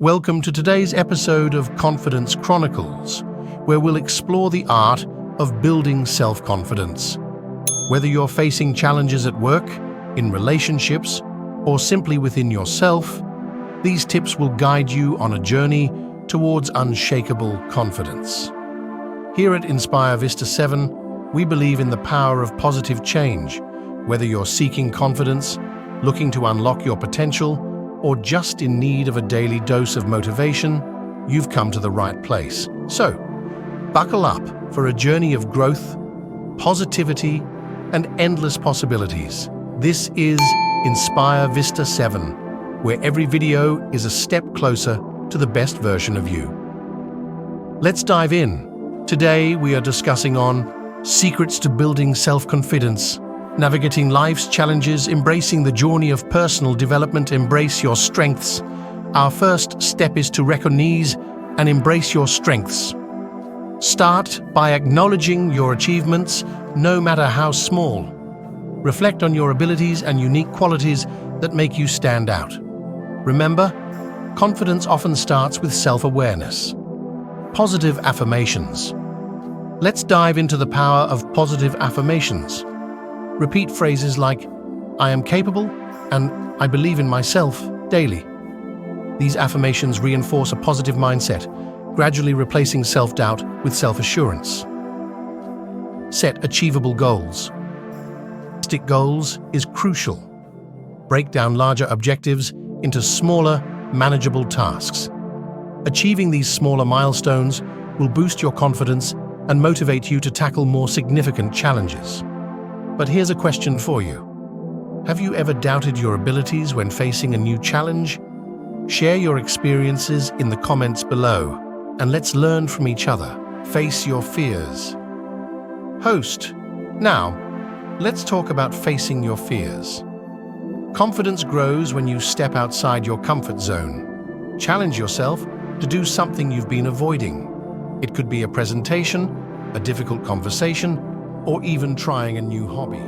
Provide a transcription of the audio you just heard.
Welcome to today's episode of Confidence Chronicles, where we'll explore the art of building self-confidence. Whether you're facing challenges at work, in relationships, or simply within yourself, these tips will guide you on a journey towards unshakable confidence. Here at Inspire Vista 7, we believe in the power of positive change. Whether you're seeking confidence, looking to unlock your potential, or just in need of a daily dose of motivation, you've come to the right place. So, buckle up for a journey of growth, positivity, and endless possibilities. This is Inspire Vista 7, where every video is a step closer to the best version of you. Let's dive in. Today, we are discussing on secrets to building self-confidence, navigating life's challenges, embracing the journey of personal development, embrace your strengths. Our first step is to recognize and embrace your strengths. Start by acknowledging your achievements, no matter how small. Reflect on your abilities and unique qualities that make you stand out. Remember, confidence often starts with self-awareness. Positive affirmations. Let's dive into the power of positive affirmations. Repeat phrases like, "I am capable," and "I believe in myself" daily. These affirmations reinforce a positive mindset, gradually replacing self-doubt with self-assurance. Set achievable goals. Realistic goals is crucial. Break down larger objectives into smaller, manageable tasks. Achieving these smaller milestones will boost your confidence and motivate you to tackle more significant challenges. But here's a question for you. Have you ever doubted your abilities when facing a new challenge? Share your experiences in the comments below, and let's learn from each other. Face your fears. Host. Now, let's talk about facing your fears. Confidence grows when you step outside your comfort zone. Challenge yourself to do something you've been avoiding. It could be a presentation, a difficult conversation, or even trying a new hobby.